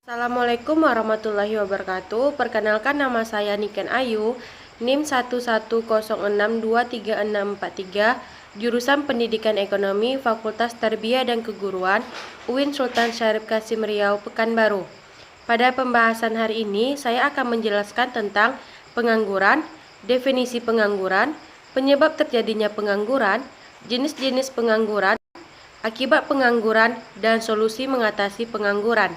Assalamualaikum warahmatullahi wabarakatuh. Perkenalkan, nama saya Niken Ayu, NIM 110623643, jurusan Pendidikan Ekonomi, Fakultas Tarbiyah dan Keguruan, UIN Sultan Syarif Qasim Riau, Pekanbaru. Pada pembahasan hari ini, saya akan menjelaskan tentang pengangguran, definisi pengangguran, penyebab terjadinya pengangguran, jenis-jenis pengangguran, akibat pengangguran, dan solusi mengatasi pengangguran.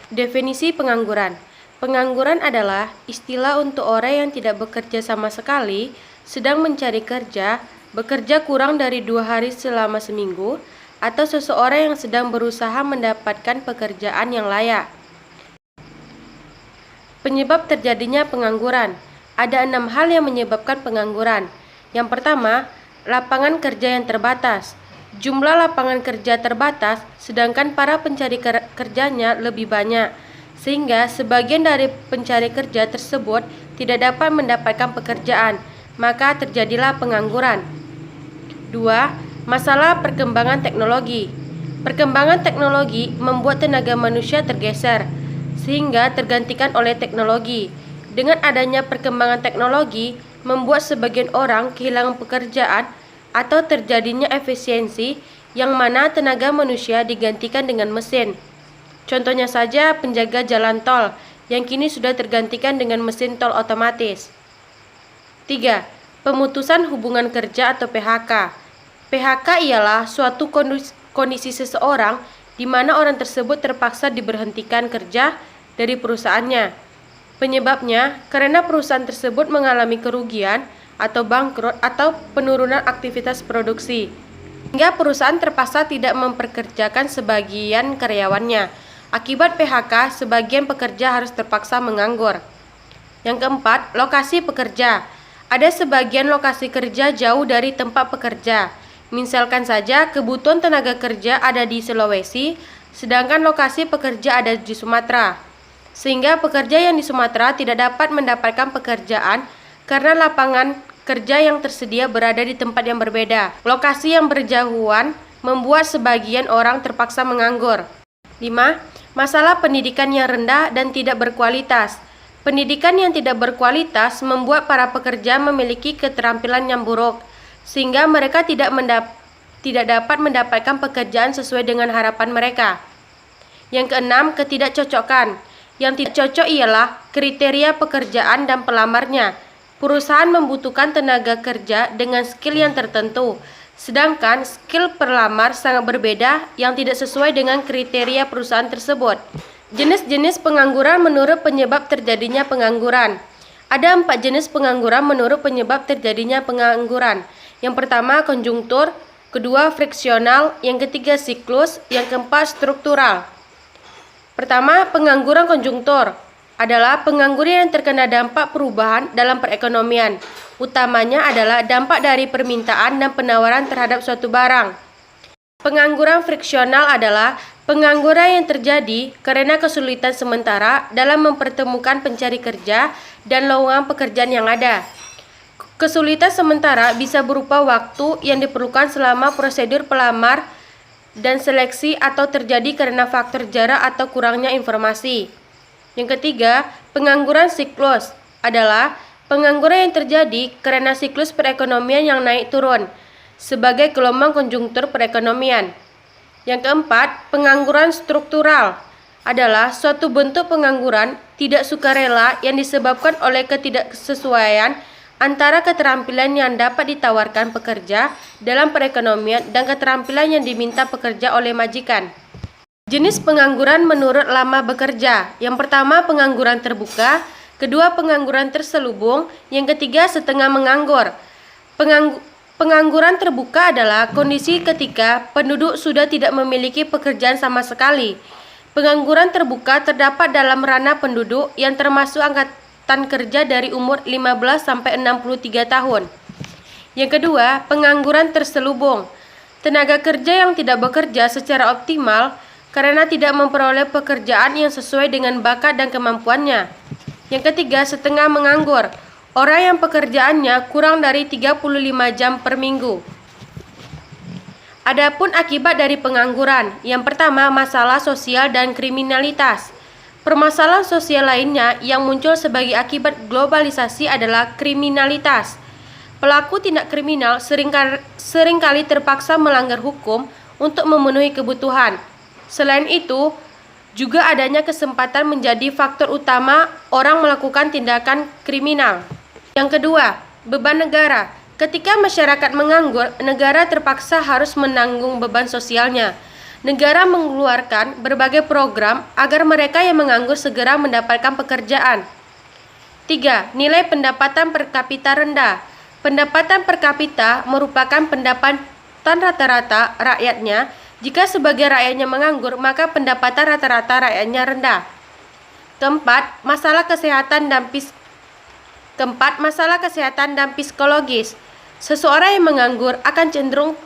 Definisi pengangguran. Pengangguran adalah istilah untuk orang yang tidak bekerja sama sekali, sedang mencari kerja, bekerja kurang dari 2 hari selama seminggu, atau seseorang yang sedang berusaha mendapatkan pekerjaan yang layak. Penyebab terjadinya pengangguran. Ada 6 hal yang menyebabkan pengangguran. Yang pertama, lapangan kerja yang terbatas. Jumlah lapangan kerja terbatas, sedangkan para pencari kerjanya lebih banyak, sehingga sebagian dari pencari kerja tersebut tidak dapat mendapatkan pekerjaan, maka terjadilah pengangguran. 2. Masalah perkembangan teknologi. Perkembangan teknologi membuat tenaga manusia tergeser, sehingga tergantikan oleh teknologi. Dengan adanya perkembangan teknologi, membuat sebagian orang kehilangan pekerjaan atau terjadinya efisiensi yang mana tenaga manusia digantikan dengan mesin. Contohnya saja penjaga jalan tol yang kini sudah tergantikan dengan mesin tol otomatis. 3. Pemutusan hubungan kerja atau PHK. PHK ialah suatu kondisi seseorang di mana orang tersebut terpaksa diberhentikan kerja dari perusahaannya. Penyebabnya karena perusahaan tersebut mengalami kerugian atau bangkrut atau penurunan aktivitas produksi, hingga perusahaan terpaksa tidak mempekerjakan sebagian karyawannya. Akibat PHK, sebagian pekerja harus terpaksa menganggur. Yang keempat, lokasi pekerja. Ada sebagian lokasi kerja jauh dari tempat pekerja. Misalkan saja kebutuhan tenaga kerja ada di Sulawesi, sedangkan lokasi pekerja ada di Sumatera. Sehingga pekerja yang di Sumatera tidak dapat mendapatkan pekerjaan karena lapangan kerja yang tersedia berada di tempat yang berbeda. Lokasi yang berjauhan membuat sebagian orang terpaksa menganggur. 5. Masalah pendidikan yang rendah dan tidak berkualitas. Pendidikan yang tidak berkualitas membuat para pekerja memiliki keterampilan yang buruk, sehingga mereka tidak dapat mendapatkan pekerjaan sesuai dengan harapan mereka. Yang keenam, ketidakcocokan. Yang tidak cocok ialah kriteria pekerjaan dan pelamarnya. Perusahaan membutuhkan tenaga kerja dengan skill yang tertentu, sedangkan skill pelamar sangat berbeda yang tidak sesuai dengan kriteria perusahaan tersebut. Jenis-jenis pengangguran menurut penyebab terjadinya pengangguran. Ada 4 jenis pengangguran menurut penyebab terjadinya pengangguran. Yang pertama, konjunktur, kedua, friksional, yang ketiga, siklus, yang keempat, struktural. Pertama, pengangguran konjunktur adalah pengangguran yang terkena dampak perubahan dalam perekonomian. Utamanya adalah dampak dari permintaan dan penawaran terhadap suatu barang. Pengangguran friksional adalah pengangguran yang terjadi karena kesulitan sementara dalam mempertemukan pencari kerja dan lowongan pekerjaan yang ada. Kesulitan sementara bisa berupa waktu yang diperlukan selama prosedur pelamar dan seleksi atau terjadi karena faktor jarak atau kurangnya informasi. Yang ketiga, pengangguran siklus adalah pengangguran yang terjadi karena siklus perekonomian yang naik turun sebagai gelombang konjunktur perekonomian. Yang keempat, pengangguran struktural adalah suatu bentuk pengangguran tidak sukarela yang disebabkan oleh ketidaksesuaian antara keterampilan yang dapat ditawarkan pekerja dalam perekonomian dan keterampilan yang diminta pekerja oleh majikan. Jenis pengangguran menurut lama bekerja. Yang pertama, pengangguran terbuka, kedua, pengangguran terselubung, yang ketiga, setengah menganggur. Pengangguran terbuka adalah kondisi ketika penduduk sudah tidak memiliki pekerjaan sama sekali. Pengangguran terbuka terdapat dalam ranah penduduk yang termasuk angkatan kerja dari umur 15 sampai 63 tahun. Yang kedua, pengangguran terselubung. Tenaga kerja yang tidak bekerja secara optimal karena tidak memperoleh pekerjaan yang sesuai dengan bakat dan kemampuannya. Yang ketiga, setengah menganggur. Orang yang pekerjaannya kurang dari 35 jam per minggu. Adapun akibat dari pengangguran. Yang pertama, masalah sosial dan kriminalitas. Permasalahan sosial lainnya yang muncul sebagai akibat globalisasi adalah kriminalitas. Pelaku tindak kriminal seringkali terpaksa melanggar hukum untuk memenuhi kebutuhan. Selain itu, juga adanya kesempatan menjadi faktor utama orang melakukan tindakan kriminal. Yang kedua, beban negara. Ketika masyarakat menganggur, negara terpaksa harus menanggung beban sosialnya. Negara mengeluarkan berbagai program agar mereka yang menganggur segera mendapatkan pekerjaan. 3. Nilai pendapatan per kapita rendah. Pendapatan per kapita merupakan pendapatan rata-rata rakyatnya. Jika sebagian rakyatnya menganggur, maka pendapatan rata-rata rakyatnya rendah. Keempat, masalah kesehatan dan psikologis. Seseorang yang menganggur akan cenderung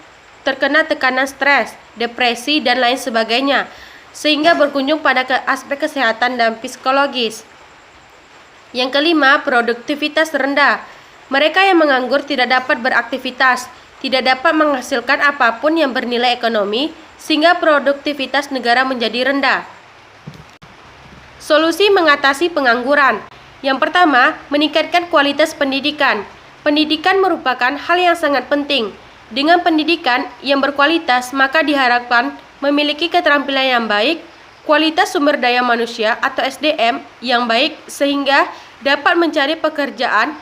terkena tekanan stres, depresi, dan lain sebagainya, sehingga berkunjung pada aspek kesehatan dan psikologis. Yang kelima, produktivitas rendah. Mereka yang menganggur tidak dapat beraktivitas, tidak dapat menghasilkan apapun yang bernilai ekonomi, sehingga produktivitas negara menjadi rendah. Solusi mengatasi pengangguran. Yang pertama, meningkatkan kualitas pendidikan. Pendidikan merupakan hal yang sangat penting. Dengan pendidikan yang berkualitas, maka diharapkan memiliki keterampilan yang baik, kualitas sumber daya manusia atau SDM yang baik sehingga dapat mencari pekerjaan,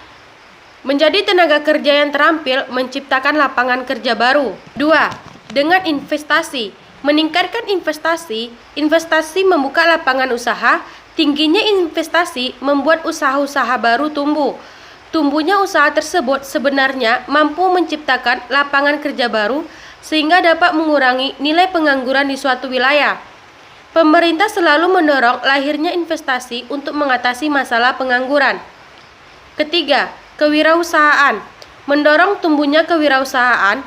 menjadi tenaga kerja yang terampil, menciptakan lapangan kerja baru. 2. Dengan investasi. Meningkatkan investasi membuka lapangan usaha, tingginya investasi membuat usaha-usaha baru tumbuh. Tumbuhnya usaha tersebut sebenarnya mampu menciptakan lapangan kerja baru sehingga dapat mengurangi nilai pengangguran di suatu wilayah. Pemerintah selalu mendorong lahirnya investasi untuk mengatasi masalah pengangguran. Ketiga, kewirausahaan. Mendorong tumbuhnya kewirausahaan.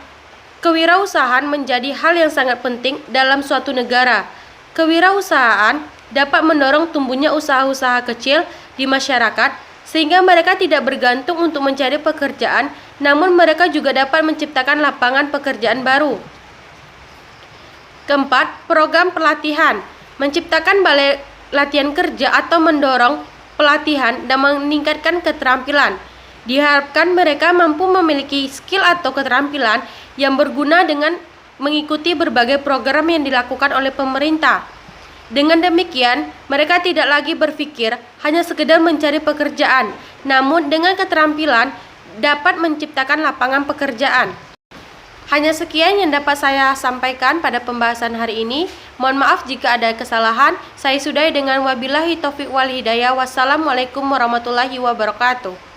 Kewirausahaan menjadi hal yang sangat penting dalam suatu negara. Kewirausahaan dapat mendorong tumbuhnya usaha-usaha kecil di masyarakat sehingga mereka tidak bergantung untuk mencari pekerjaan, namun mereka juga dapat menciptakan lapangan pekerjaan baru. Keempat, program pelatihan. Menciptakan balai latihan kerja atau mendorong pelatihan dan meningkatkan keterampilan. Diharapkan mereka mampu memiliki skill atau keterampilan yang berguna dengan mengikuti berbagai program yang dilakukan oleh pemerintah. Dengan demikian, mereka tidak lagi berpikir hanya sekedar mencari pekerjaan, namun dengan keterampilan dapat menciptakan lapangan pekerjaan. Hanya sekian yang dapat saya sampaikan pada pembahasan hari ini. Mohon maaf jika ada kesalahan. Saya sudahi dengan wabillahi taufiq wal hidayah. Wassalamualaikum warahmatullahi wabarakatuh.